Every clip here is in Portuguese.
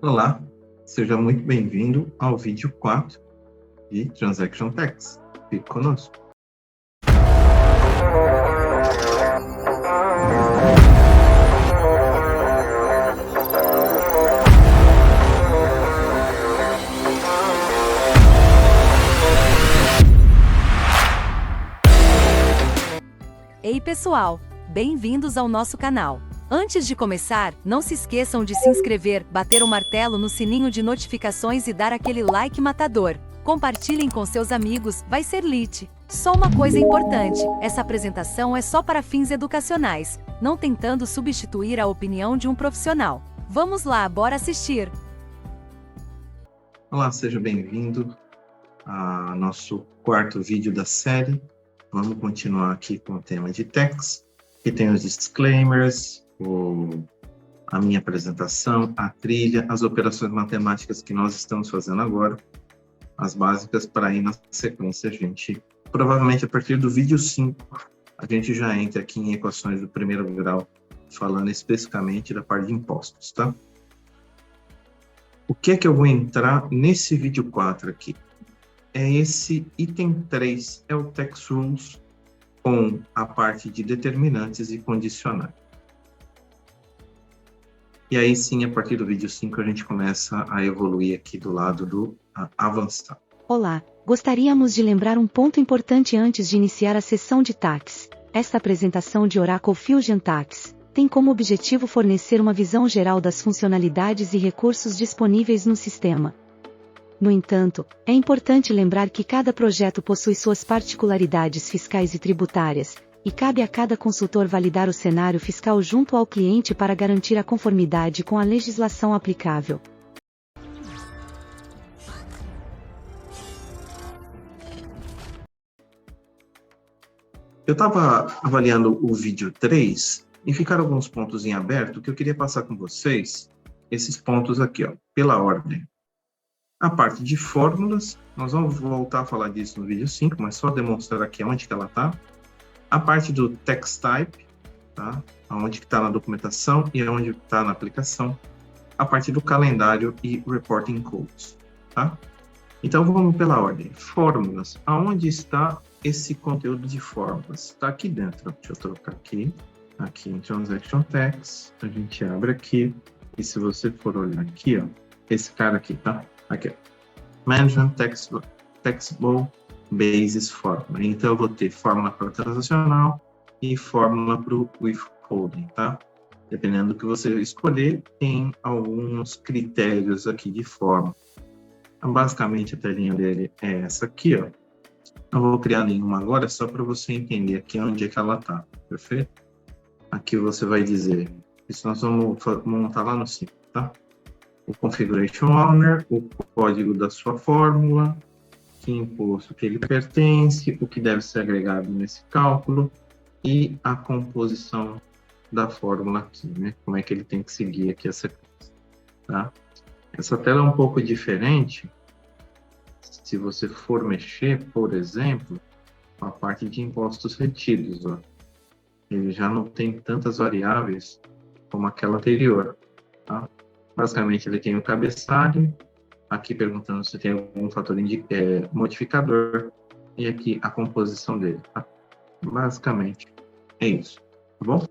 Olá, seja muito bem-vindo ao vídeo 4 de Transaction Tax. Fique conosco. Ei pessoal, bem-vindos ao nosso canal. Antes de começar, não se esqueçam de se inscrever, bater o martelo no sininho de notificações e dar aquele like matador. Compartilhem com seus amigos, vai ser lit. Só uma coisa importante, essa apresentação é só para fins educacionais, não tentando substituir a opinião de um profissional. Vamos lá, bora assistir! Olá, seja bem-vindo ao nosso quarto vídeo da série. Vamos continuar aqui com o tema de tax, que tem os disclaimers, a minha apresentação, a trilha, as operações matemáticas que nós estamos fazendo agora, as básicas para ir na sequência, gente. Provavelmente a partir do vídeo 5, a gente já entra aqui em equações do primeiro grau, falando especificamente da parte de impostos, tá? O que é que eu vou entrar nesse vídeo 4 aqui? É esse item 3, é o Tax Rules, com a parte de determinantes e condicionais. E aí sim, a partir do vídeo 5, a gente começa a evoluir aqui do lado do avançado. Olá, gostaríamos de lembrar um ponto importante antes de iniciar a sessão de tax. Esta apresentação de Oracle Fusion Tax tem como objetivo fornecer uma visão geral das funcionalidades e recursos disponíveis no sistema. No entanto, é importante lembrar que cada projeto possui suas particularidades fiscais e tributárias, e cabe a cada consultor validar o cenário fiscal junto ao cliente para garantir a conformidade com a legislação aplicável. Eu estava avaliando o vídeo 3 e ficaram alguns pontos em aberto que eu queria passar com vocês, esses pontos aqui, ó, pela ordem. A parte de fórmulas, nós vamos voltar a falar disso no vídeo 5, mas só demonstrar aqui onde que ela está. A parte do tax type, tá? Onde que está na documentação e onde está na aplicação. A parte do calendário e reporting codes, tá? Então vamos pela ordem. Fórmulas, aonde está esse conteúdo de fórmulas? Está aqui dentro, deixa eu trocar aqui em Transaction Tax, a gente abre aqui, e se você for olhar aqui, ó, esse cara aqui, tá? Aqui, Management Taxable Basis Formula. Então, eu vou ter fórmula para o transacional e fórmula para o withholding, tá? Dependendo do que você escolher, tem alguns critérios aqui de fórmula. Então, basicamente, a telinha dele é essa aqui, ó. Não vou criar nenhuma agora, só para você entender aqui onde é que ela tá, perfeito? Aqui você vai dizer, isso nós vamos montar lá no 5, tá? O Configuration Owner, o código da sua fórmula, que imposto que ele pertence, o que deve ser agregado nesse cálculo e a composição da fórmula aqui, né? Como é que ele tem que seguir aqui a sequência, tá? Essa tela é um pouco diferente se você for mexer, por exemplo, com a parte de impostos retidos, ó. Ele já não tem tantas variáveis como aquela anterior, tá? Basicamente, ele tem o cabeçalho, aqui perguntando se tem algum fator modificador, e aqui a composição dele, tá? Basicamente, é isso, tá bom?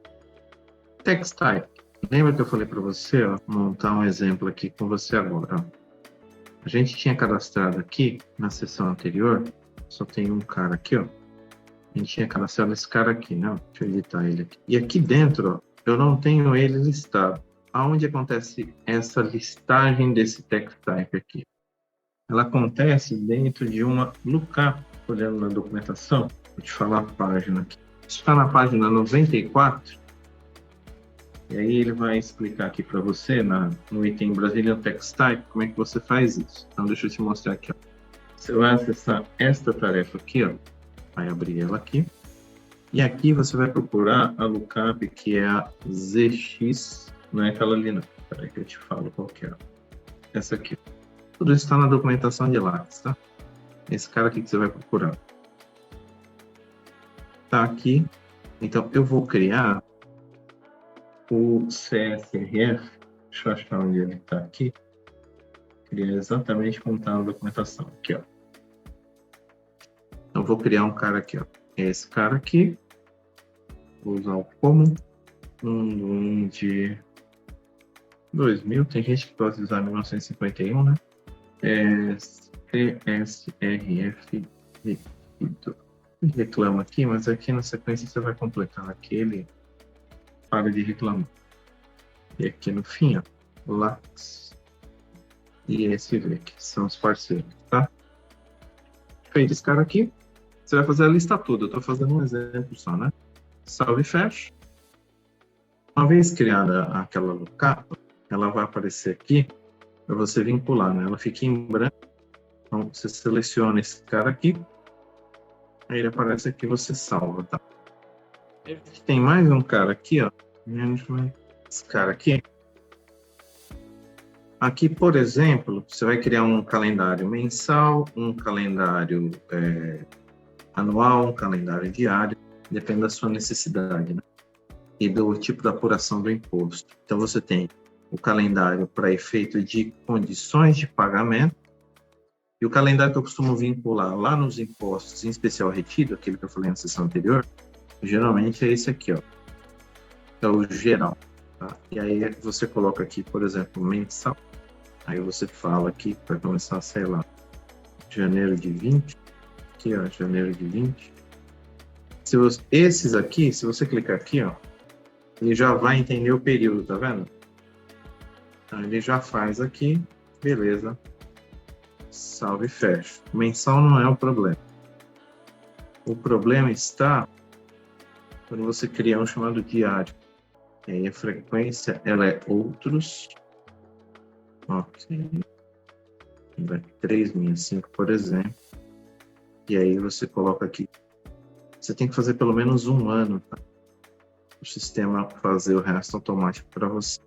Tax Type. Lembra que eu falei para você, ó, montar um exemplo aqui com você agora, ó. A gente tinha cadastrado aqui, na sessão anterior, só tem um cara aqui, ó. A gente tinha cadastrado esse cara aqui, né? Deixa eu editar ele aqui. E aqui dentro, ó, eu não tenho ele listado. Aonde acontece essa listagem desse tax type aqui? Ela acontece dentro de uma lookup, olhando na documentação. Vou te falar a página aqui. Isso está na página 94. E aí ele vai explicar aqui para você, no item Brazilian Tax Type, como é que você faz isso. Então, deixa eu te mostrar aqui, ó. Você vai acessar esta tarefa aqui, ó. Vai abrir ela aqui. E aqui você vai procurar a lookup, que é a ZX, não é aquela ali não. Peraí que eu te falo qual que é. Essa aqui. Tudo isso está na documentação de Lattes, tá? Esse cara aqui que você vai procurar. Tá aqui. Então, eu vou criar o CSRF. Deixa eu achar onde ele está aqui. criar exatamente como está na documentação. Aqui, ó. Então, vou criar um cara aqui, ó. Esse cara aqui. Vou usar o como um de 2000. Tem gente que pode usar 1951, né? TSRF reclama aqui, mas aqui na sequência você vai completar aquele, para de reclamar. E aqui no fim, ó, LAX e SV, que são os parceiros, tá? Feito esse cara aqui, você vai fazer a lista toda. Eu tô fazendo um exemplo só, né? Salve e fecha. Uma vez criada aquela lookup, ela vai aparecer aqui para você vincular, né? Ela fica em branco. Então, você seleciona esse cara aqui, aí ele aparece aqui, você salva, tá? Tem mais um cara aqui, ó. Esse cara aqui. Aqui, por exemplo, você vai criar um calendário mensal, um calendário anual, um calendário diário, depende da sua necessidade, né? E do tipo da apuração do imposto. Então, você tem o calendário para efeito de condições de pagamento, e o calendário que eu costumo vincular lá nos impostos, em especial retido, aquele que eu falei na sessão anterior, geralmente é esse aqui, ó. É o geral. Tá? E aí você coloca aqui, por exemplo, mensal. Aí você fala aqui, vai começar, sei lá, janeiro de 20. Aqui, ó, janeiro de 20. Esses aqui, se você clicar aqui, ó, ele já vai entender o período, tá vendo? Então, ele já faz aqui, beleza. Salve e fecha. Mensal não é o problema. O problema está quando você cria um chamado diário. E aí a frequência, ela é outros. Ok. 365, por exemplo. E aí você coloca aqui. Você tem que fazer pelo menos um ano, tá? O sistema fazer o resto automático para você.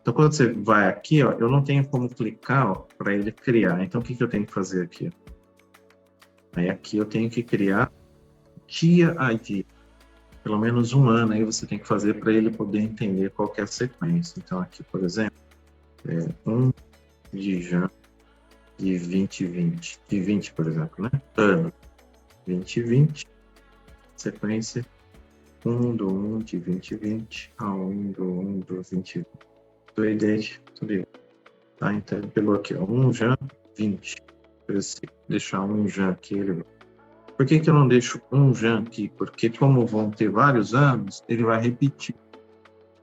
Então, quando você vai aqui, ó, eu não tenho como clicar para ele criar. Então, o que eu tenho que fazer aqui? Aí, aqui eu tenho que criar dia a dia. Pelo menos um ano aí você tem que fazer para ele poder entender qual que é a sequência. Então, aqui, por exemplo, 1 de janeiro de 2020. De 20, por exemplo, né? Ano 2020. Sequência 1 do 1 de 2020 a 1 do 1 do 2020. Tudo isso. Tá, então ele pegou aqui, ó, 1 Jan 20. Se deixar 1 Jan aqui, ele... Por que eu não deixo 1 Jan aqui? Porque como vão ter vários anos, ele vai repetir.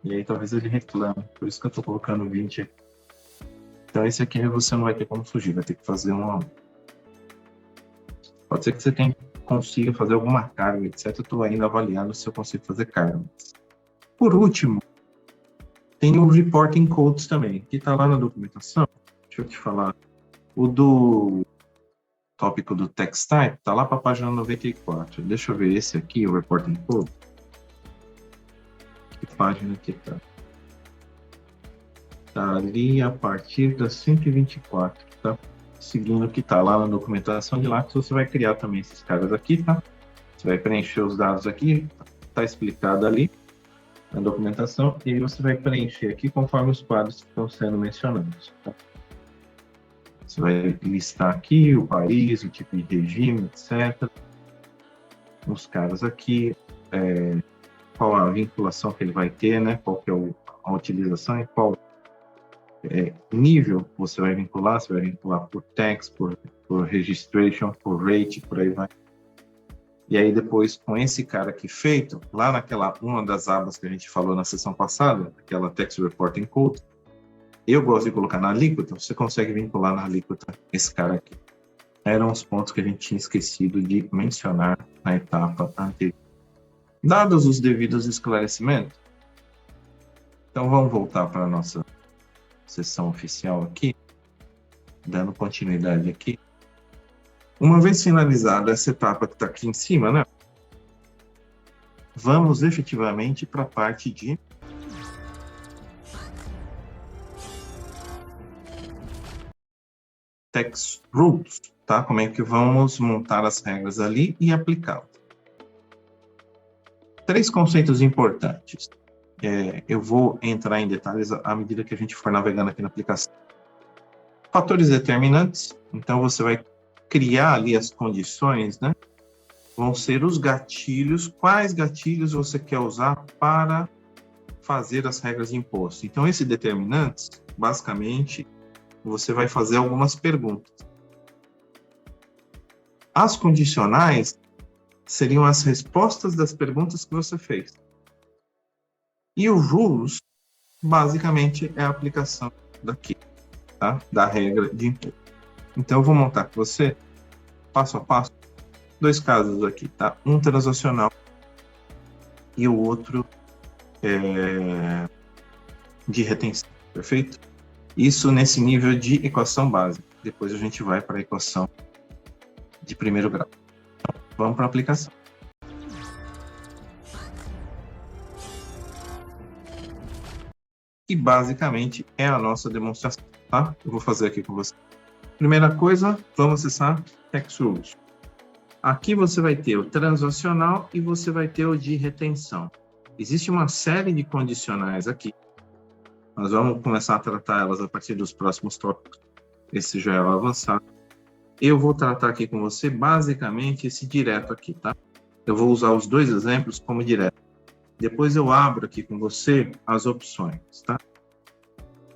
E aí talvez ele reclame. Por isso que eu estou colocando 20 aqui. Então esse aqui você não vai ter como fugir, vai ter que fazer um a um. Pode ser que você consiga fazer alguma carga, etc. Eu estou ainda avaliando se eu consigo fazer carga. Por último, tem o Reporting Codes também, que está lá na documentação. Deixa eu te falar. O do tópico do Text Type está lá para a página 94. Deixa eu ver esse aqui, o Reporting Code. Que página que está? Está ali a partir da 124, tá? Seguindo o que está lá na documentação de lá, que você vai criar também esses caras aqui, tá? Você vai preencher os dados aqui, está explicado ali na documentação, e você vai preencher aqui conforme os quadros que estão sendo mencionados. Tá? Você vai listar aqui o país, o tipo de regime, etc. Os caras aqui, qual a vinculação que ele vai ter, né? Qual que é a utilização e qual nível você vai vincular por tax, por registration, por rate, por aí vai. E aí depois, com esse cara aqui feito, lá uma das abas que a gente falou na sessão passada, aquela Tax Reporting Code, eu gosto de colocar na alíquota, você consegue vincular na alíquota esse cara aqui. Eram os pontos que a gente tinha esquecido de mencionar na etapa anterior. Dados os devidos esclarecimentos, então vamos voltar para a nossa sessão oficial aqui, dando continuidade aqui. Uma vez finalizada essa etapa que está aqui em cima, né? Vamos efetivamente para a parte de Tax Rules, tá? Como é que vamos montar as regras ali e aplicá-las. 3 conceitos importantes. Eu vou entrar em detalhes à medida que a gente for navegando aqui na aplicação. Fatores determinantes, então você vai criar ali as condições, né? Vão ser os gatilhos. Quais gatilhos você quer usar para fazer as regras de imposto? Então, esses determinantes, basicamente, você vai fazer algumas perguntas. As condicionais seriam as respostas das perguntas que você fez. E o rules, basicamente, é a aplicação daqui, tá? Da regra de imposto. Então, eu vou montar com você, passo a passo, 2 casos aqui, tá? Um transacional e o outro de retenção, perfeito? Isso nesse nível de equação básica. Depois a gente vai para a equação de primeiro grau. Então, vamos para a aplicação. Que basicamente é a nossa demonstração, tá? Eu vou fazer aqui com você. Primeira coisa, vamos acessar Tax Rules. Aqui você vai ter o transacional e você vai ter o de retenção. Existe uma série de condicionais aqui. Nós vamos começar a tratar elas a partir dos próximos tópicos. Esse já é o avançado. Eu vou tratar aqui com você basicamente esse direto aqui, tá? Eu vou usar os 2 exemplos como direto. Depois eu abro aqui com você as opções, tá?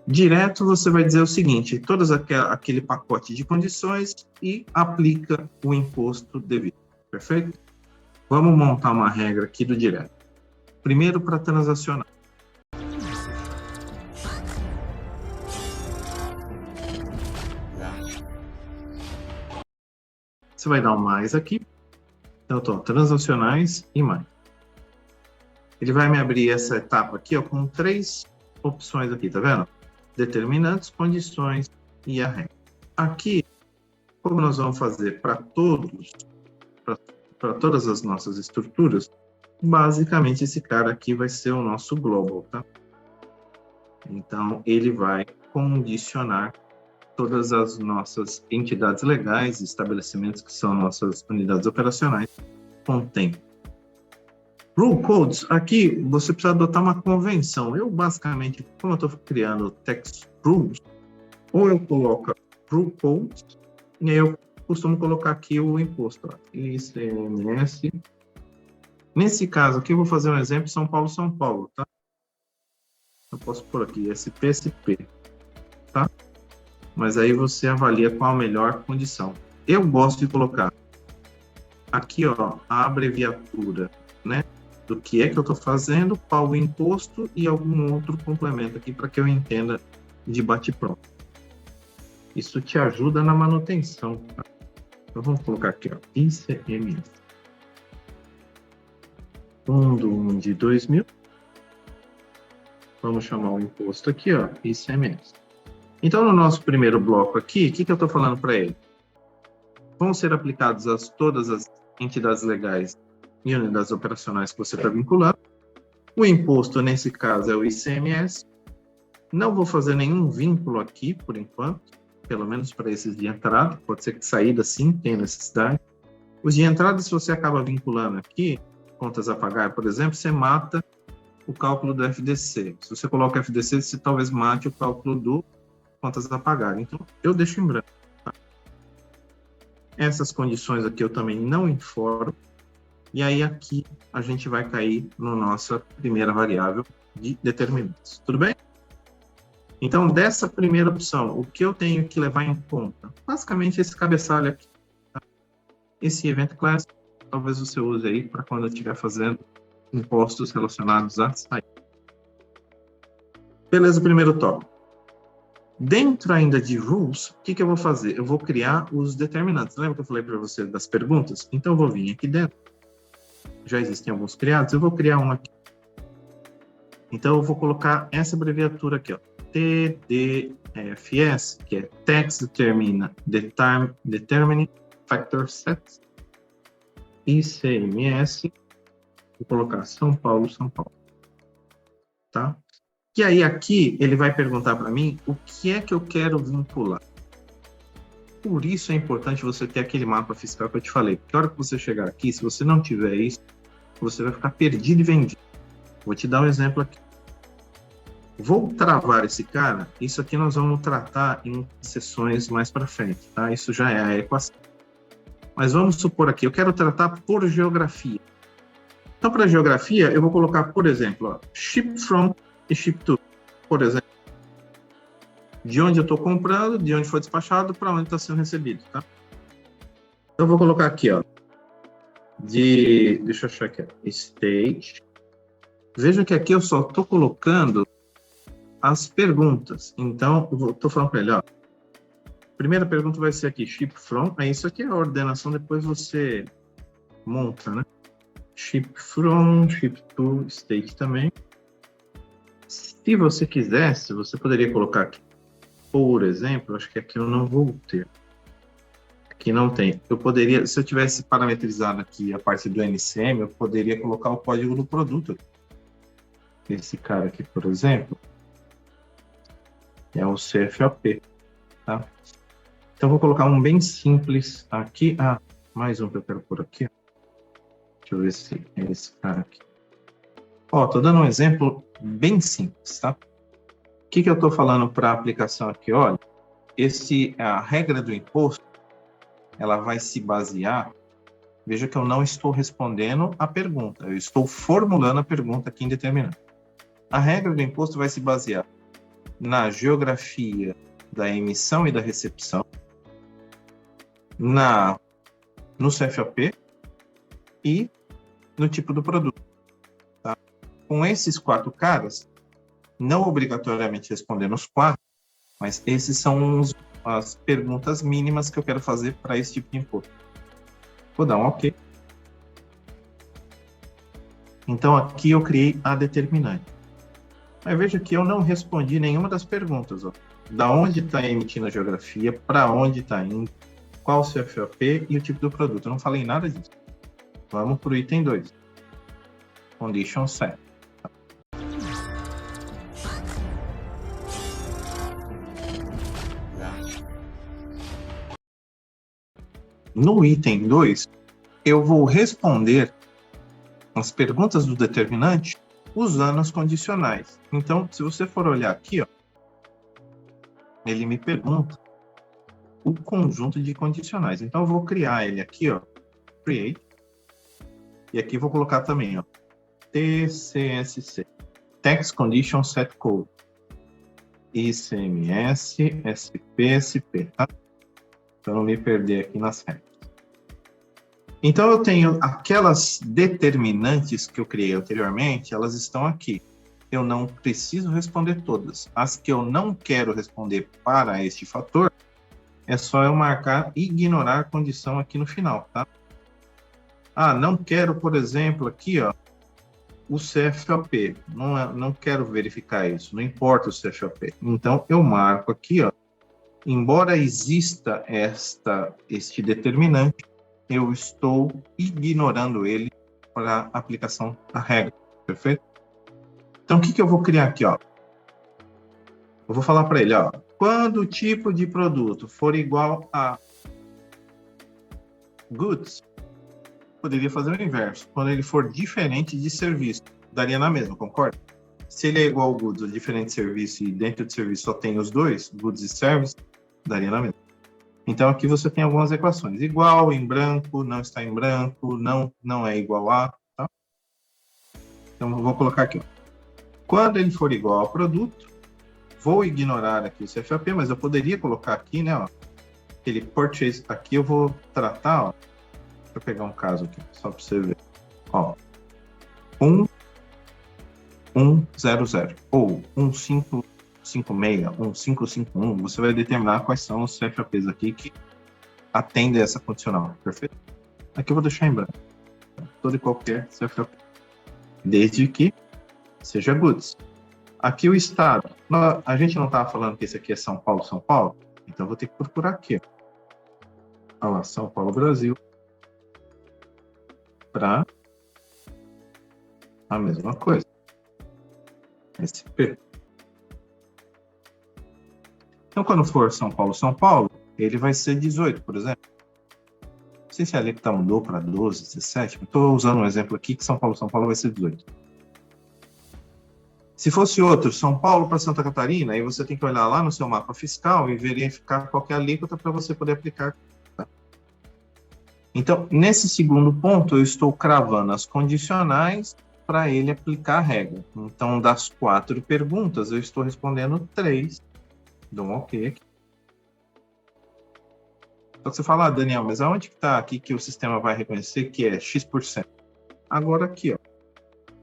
Direto, você vai dizer o seguinte: todos aquele pacote de condições e aplica o imposto devido, perfeito? Vamos montar uma regra aqui do direto. Primeiro, para transacionar. Você vai dar um mais aqui. Então, transacionais e mais. Ele vai me abrir essa etapa aqui, ó, com 3 opções aqui, tá vendo? Determinantes, condições e a regra. Aqui, como nós vamos fazer para todas as nossas estruturas, basicamente esse cara aqui vai ser o nosso global, tá? Então, ele vai condicionar todas as nossas entidades legais, estabelecimentos que são nossas unidades operacionais, com tempo. Rule codes, aqui você precisa adotar uma convenção. Eu, basicamente, como eu estou criando tax rules, ou eu coloco rule codes, e aí eu costumo colocar aqui o imposto, ó, ICMS. Nesse caso aqui, eu vou fazer um exemplo, São Paulo, tá? Eu posso pôr aqui SPSP, tá? Mas aí você avalia qual a melhor condição. Eu gosto de colocar aqui, ó, a abreviatura, né? Do que é que eu estou fazendo, qual o imposto e algum outro complemento aqui para que eu entenda de bate-pronto. Isso te ajuda na manutenção. Tá? Então vamos colocar aqui, ó, ICMS. Fundo 1 de 2000. Vamos chamar o imposto aqui, ó, ICMS. Então, no nosso primeiro bloco aqui, o que eu estou falando para ele? Vão ser aplicados todas as entidades legais e unidades operacionais que você está vinculando. O imposto, nesse caso, é o ICMS. Não vou fazer nenhum vínculo aqui, por enquanto, pelo menos para esses de entrada. Pode ser que saída, sim, tenha necessidade. Os de entrada, se você acaba vinculando aqui, contas a pagar, por exemplo, você mata o cálculo do FDC. Se você coloca o FDC, você talvez mate o cálculo do contas a pagar. Então, eu deixo em branco. Tá? Essas condições aqui eu também não informo. E aí aqui a gente vai cair na nossa primeira variável de determinantes. Tudo bem? Então, dessa primeira opção, o que eu tenho que levar em conta? Basicamente esse cabeçalho aqui. Tá? Esse event class, talvez você use aí para quando eu estiver fazendo impostos relacionados a saída. Beleza, primeiro tópico. Dentro ainda de rules, o que eu vou fazer? Eu vou criar os determinantes. Lembra que eu falei para você das perguntas? Então, eu vou vir aqui dentro. Já existem alguns criados, eu vou criar um aqui. Então, eu vou colocar essa abreviatura aqui, ó, TDFS, que é Tax Determining Factor Sets, ICMS, vou colocar São Paulo, tá? E aí, aqui, ele vai perguntar para mim o que é que eu quero vincular. Por isso é importante você ter aquele mapa fiscal que eu te falei. Porque a hora que você chegar aqui, se você não tiver isso, você vai ficar perdido e vendido. Vou te dar um exemplo aqui. Vou travar esse cara. Isso aqui nós vamos tratar em sessões mais para frente, tá? Isso já é a equação. Mas vamos supor aqui, eu quero tratar por geografia. Então, para geografia, eu vou colocar, por exemplo, ó, ship from e ship to. Por exemplo, de onde eu estou comprando, de onde foi despachado, para onde está sendo recebido, tá? Então, eu vou colocar aqui, ó, deixa eu achar aqui, ó, state. Veja que aqui eu só estou colocando as perguntas. Então, eu estou falando para ele, ó, primeira pergunta vai ser aqui, ship from, isso aqui é a ordenação, depois você monta, né? Ship from, ship to, state também. Se você quisesse, você poderia colocar aqui, por exemplo, acho que aqui eu não vou ter. Aqui não tem. Eu poderia, se eu tivesse parametrizado aqui a parte do NCM, eu poderia colocar o código do produto. Esse cara aqui, por exemplo, é o CFOP, tá? Então, vou colocar um bem simples aqui. Ah, mais um que eu quero por aqui. Deixa eu ver se é esse cara aqui. Ó, tô dando um exemplo bem simples, tá? O que eu tô falando para a aplicação aqui? Olha, a regra do imposto, ela vai se basear. Veja que eu não estou respondendo a pergunta, eu estou formulando a pergunta aqui em determinado. A regra do imposto vai se basear na geografia da emissão e da recepção, no CFOP e no tipo do produto. Tá? Com esses 4 caras, não obrigatoriamente respondendo os 4, mas esses são as perguntas mínimas que eu quero fazer para esse tipo de imposto. Vou dar um OK. Então, aqui eu criei a determinante. Mas veja que eu não respondi nenhuma das perguntas. Ó. Da onde está emitindo a geografia, para onde está indo, qual o CFOP e o tipo do produto. Eu não falei nada disso. Vamos para o item 2. Condition set. No item 2, eu vou responder as perguntas do determinante usando as condicionais. Então, se você for olhar aqui, ó, ele me pergunta o conjunto de condicionais. Então, eu vou criar ele aqui, ó, create, e aqui vou colocar também, ó, TCSC, Tax Condition Set Code, ICMS, SP, tá? Para não me perder aqui nas regras. Então, eu tenho aquelas determinantes que eu criei anteriormente, elas estão aqui. Eu não preciso responder todas. As que eu não quero responder para este fator, é só eu marcar ignorar a condição aqui no final, tá? Ah, não quero, por exemplo, aqui, ó, o CFOP. Não quero verificar isso, não importa o CFOP. Então, eu marco aqui, ó, embora exista este determinante, eu estou ignorando ele para a aplicação da regra, perfeito? Então, o que eu vou criar aqui, ó? Eu vou falar para ele, ó, quando o tipo de produto for igual a goods, poderia fazer o inverso. Quando ele for diferente de serviço, daria na mesma, concorda? Se ele é igual ao goods ou diferente de serviço e dentro de serviço só tem os dois, goods e service, daria na mesma. Então, aqui você tem algumas equações. Igual, em branco, não está em branco, não é igual a, tá? Então, eu vou colocar aqui, ó. Quando ele for igual ao produto, vou ignorar aqui o CFOP, mas eu poderia colocar aqui, né, ó, aquele purchase, aqui eu vou tratar, ó, deixa eu pegar um caso aqui, só para você ver, ó, 1100 ou 1556, 1551, você vai determinar quais são os CFOPs aqui que atendem essa condicional, perfeito? Aqui eu vou deixar em branco, todo e qualquer CFOP, desde que seja goods. Aqui o estado, a gente não estava falando que esse aqui é São Paulo, então eu vou ter que procurar aqui, ó. Olha lá, São Paulo, Brasil, para a mesma coisa, SP. Então, quando for São Paulo, ele vai ser 18, por exemplo. Não sei se a alíquota mudou para 12, 17, estou usando um exemplo aqui que São Paulo vai ser 18. Se fosse outro, São Paulo para Santa Catarina, aí você tem que olhar lá no seu mapa fiscal e verificar qual que é a alíquota para você poder aplicar. Então, nesse segundo ponto, eu estou cravando as condicionais para ele aplicar a regra. Então, das 4 perguntas, eu estou respondendo 3. Dou um OK aqui. Só que você fala, Daniel, mas aonde que está aqui que o sistema vai reconhecer que é X%? Agora aqui, ó,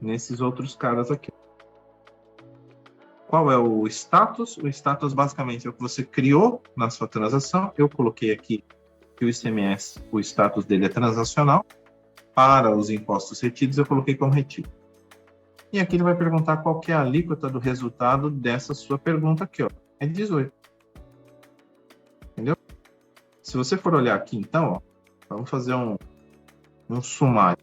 nesses outros caras aqui. Qual é o status? O status basicamente é o que você criou na sua transação. Eu coloquei aqui que o ICMS, o status dele é transacional. Para os impostos retidos, eu coloquei como retido. E aqui ele vai perguntar qual que é a alíquota do resultado dessa sua pergunta aqui, ó. É 18. Entendeu? Se você for olhar aqui, então, ó, vamos fazer um sumário.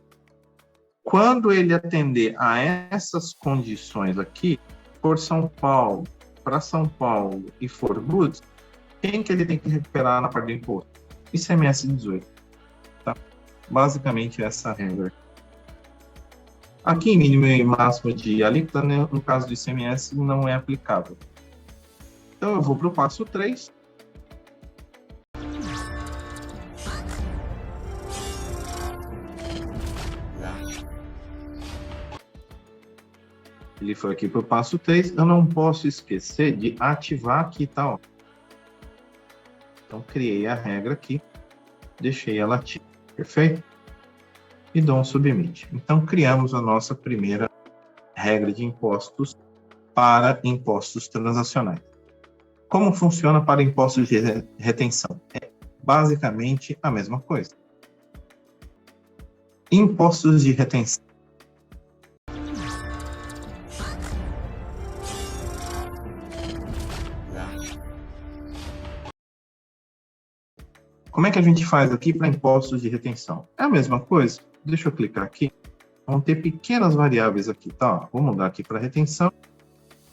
Quando ele atender a essas condições aqui, for São Paulo, para São Paulo e for goods, quem que ele tem que recuperar na parte do imposto? ICMS 18. Tá? Basicamente essa regra. Aqui, mínimo e máximo de alíquota, né, no caso do ICMS, não é aplicável. Então, eu vou para o passo 3. Ele foi aqui para o passo 3. Eu não posso esquecer de ativar aqui, tá? Ó. Então, criei a regra aqui, deixei ela ativa, perfeito? E dou um submit. Então, criamos a nossa primeira regra de impostos para impostos transacionais. Como funciona para impostos de retenção? É basicamente a mesma coisa. Impostos de retenção. Como é que a gente faz aqui para impostos de retenção? É a mesma coisa. Deixa eu clicar aqui. Vão ter pequenas variáveis aqui, tá? Vou mudar aqui para retenção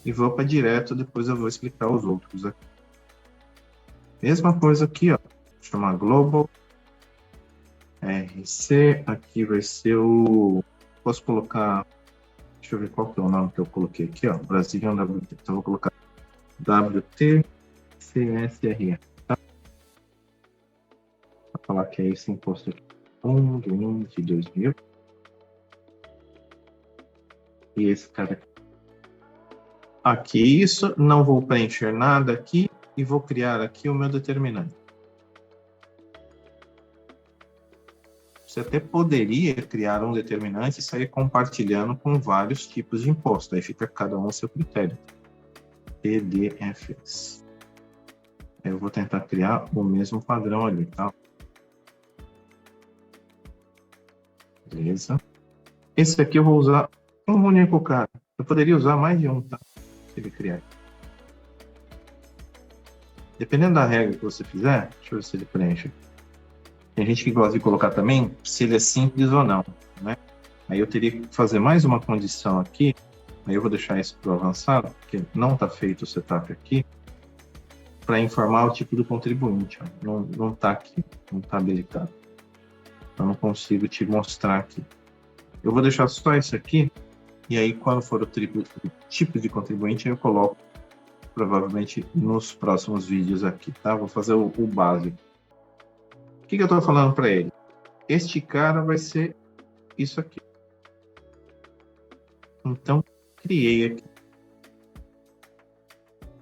e vou para direto, depois eu vou explicar os outros aqui. Mesma coisa aqui, ó. Vou chamar Global RC. Aqui vai ser o... Posso colocar... Deixa eu ver qual que é o nome que eu coloquei aqui, ó. Brazilian WT. Então, eu vou colocar WTCSRE. Falar que é esse imposto aqui, 1 de 1 de 2000. E esse cara aqui. Aqui isso, não vou preencher nada aqui e vou criar aqui o meu determinante. Você até poderia criar um determinante e sair compartilhando com vários tipos de imposto. Aí fica cada um a seu critério. PDFs. Eu vou tentar criar o mesmo padrão ali, tá? Beleza. Esse aqui eu vou usar um único cara. Eu poderia usar mais de um, tá? Se ele criar. Dependendo da regra que você fizer, deixa eu ver se ele preenche. Tem gente que gosta de colocar também se ele é simples ou não, né? Aí eu teria que fazer mais uma condição aqui. Aí eu vou deixar isso para o avançado, porque não está feito o setup aqui, para informar o tipo do contribuinte. Ó. Não está aqui, não está habilitado. Eu não consigo te mostrar aqui. Eu vou deixar só isso aqui, e aí quando for o tipo de contribuinte, eu coloco provavelmente nos próximos vídeos aqui, tá? Vou fazer o básico. O que eu estou falando para ele? Este cara vai ser isso aqui. Então, criei aqui.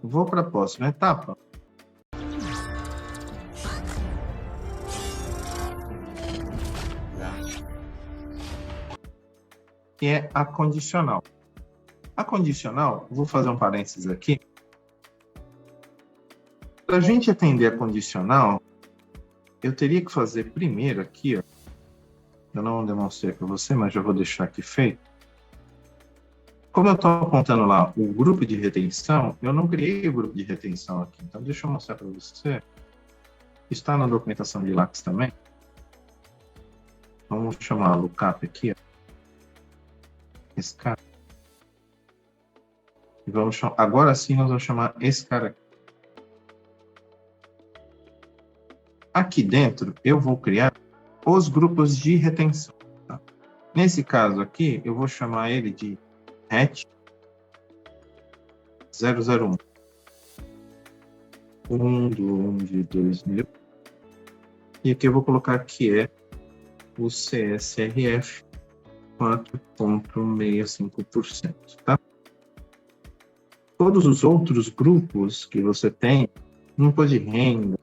Vou para a próxima etapa. Que é a condicional. A condicional, vou fazer um parênteses aqui. Para a gente atender a condicional, eu teria que fazer primeiro aqui, ó. Eu não demonstrei para você, mas já vou deixar aqui feito. Como eu estou apontando lá o grupo de retenção, eu não criei o grupo de retenção aqui. Então, deixa eu mostrar para você. Está na documentação de LACS também. Vamos chamar o lookup aqui, ó. Esse cara. E vamos chamar, agora sim nós vamos chamar esse cara aqui. Aqui dentro eu vou criar os grupos de retenção. Tá? Nesse caso aqui eu vou chamar ele de RET 001. 1/1/2000. E aqui eu vou colocar que é o CSRF 4,65%, tá? Todos os outros grupos que você tem, imposto de renda,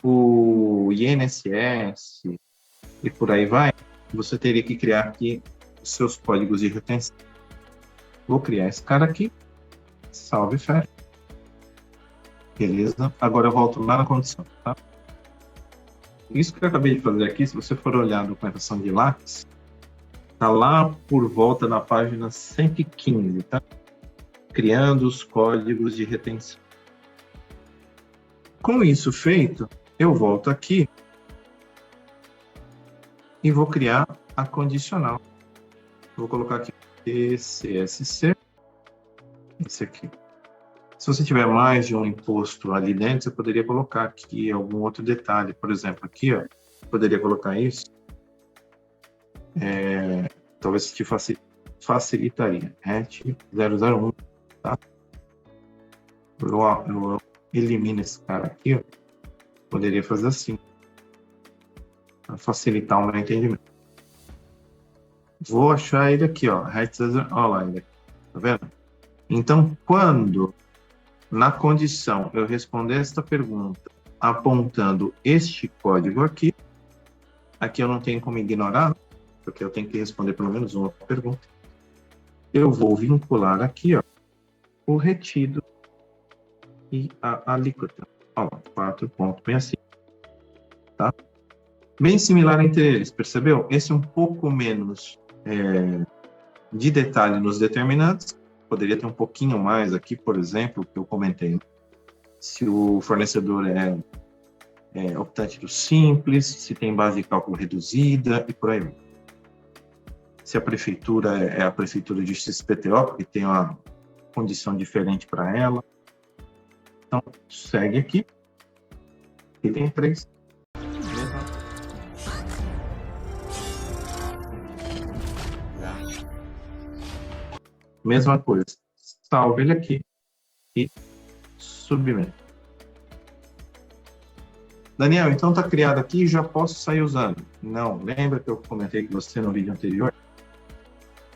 o INSS e por aí vai, você teria que criar aqui os seus códigos de retenção. Vou criar esse cara aqui, salve, fecha. Beleza? Agora eu volto lá na condição, tá? Isso que eu acabei de fazer aqui, se você for olhar a documentação de LACS, tá lá por volta da página 115, tá? Criando os códigos de retenção. Com isso feito, eu volto aqui e vou criar a condicional. Vou colocar aqui TCSC, esse aqui. Se você tiver mais de um imposto ali dentro, você poderia colocar aqui algum outro detalhe. Por exemplo, aqui, ó, poderia colocar isso. Talvez te facilitaria. RET 001, tá? Eu elimino esse cara aqui, ó. Poderia fazer assim, para facilitar o meu entendimento. Vou achar ele aqui, ó. RET 001, olha lá ele aqui, tá vendo? Então, quando na condição eu responder esta pergunta apontando este código aqui eu não tenho como ignorar, porque eu tenho que responder pelo menos uma pergunta. Eu vou vincular aqui, ó, o retido e a alíquota. Ó, 4,65, tá? Bem similar entre eles, percebeu? Esse é um pouco menos de detalhe nos determinantes. Poderia ter um pouquinho mais aqui, por exemplo, que eu comentei. Se o fornecedor é optante do simples, se tem base de cálculo reduzida e por aí vai. Se a prefeitura é a prefeitura de XPTO, porque tem uma condição diferente para ela. Então, segue aqui. Item 3. Mesma coisa. Salve ele aqui e submete. Daniel, então está criado aqui e já posso sair usando? Não. Lembra que eu comentei com você no vídeo anterior?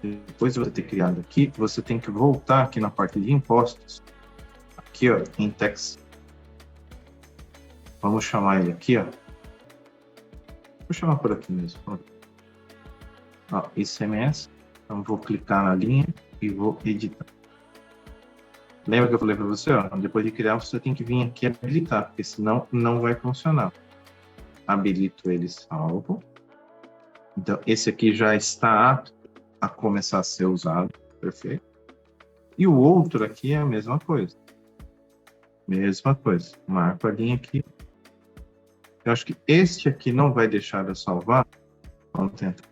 Depois de você ter criado aqui, você tem que voltar aqui na parte de impostos. Aqui, ó, em Tax. Vamos chamar ele aqui, ó. Vou chamar por aqui mesmo. Ó, ICMS. Então, vou clicar na linha e vou editar. Lembra que eu falei para você, ó, depois de criar, você tem que vir aqui habilitar, porque senão não vai funcionar. Habilito ele salvo. Então, esse aqui já está apto a começar a ser usado. Perfeito. E o outro aqui é a mesma coisa. Mesma coisa. Marco a linha aqui. Eu acho que este aqui não vai deixar de salvar. Vamos tentar.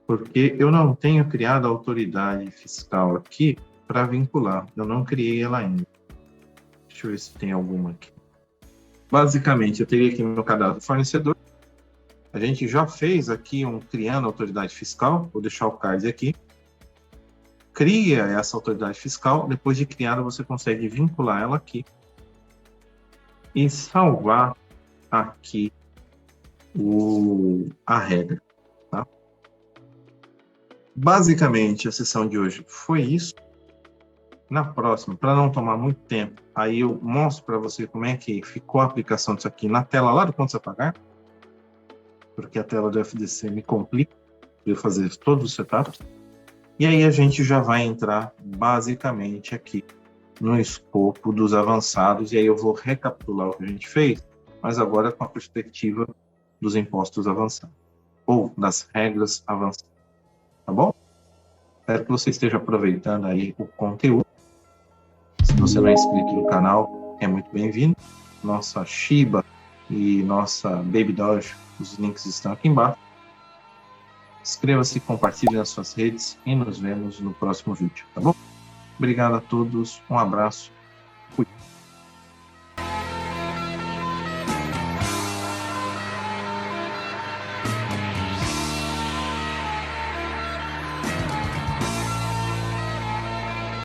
Porque eu não tenho criado a autoridade fiscal aqui para vincular. Eu não criei ela ainda. Deixa eu ver se tem alguma aqui. Basicamente, eu teria aqui no meu cadastro fornecedor. A gente já fez aqui criando a autoridade fiscal. Vou deixar o card aqui. Cria essa autoridade fiscal. Depois de criada, você consegue vincular ela aqui. E salvar aqui a regra. Tá? Basicamente, a sessão de hoje foi isso. Na próxima, para não tomar muito tempo, aí eu mostro para você como é que ficou a aplicação disso aqui na tela lá do Contas a Pagar, porque a tela do FDC me complica de eu fazer todos os setups. E aí a gente já vai entrar basicamente aqui no escopo dos avançados, e aí eu vou recapitular o que a gente fez, mas agora com a perspectiva dos impostos avançados, ou das regras avançadas. Tá bom? Espero que você esteja aproveitando aí o conteúdo. Se você não é inscrito no canal, é muito bem-vindo. Nossa Shiba e nossa Baby Doge, os links estão aqui embaixo. Inscreva-se, compartilhe nas suas redes e nos vemos no próximo vídeo, tá bom? Obrigado a todos, um abraço, fui.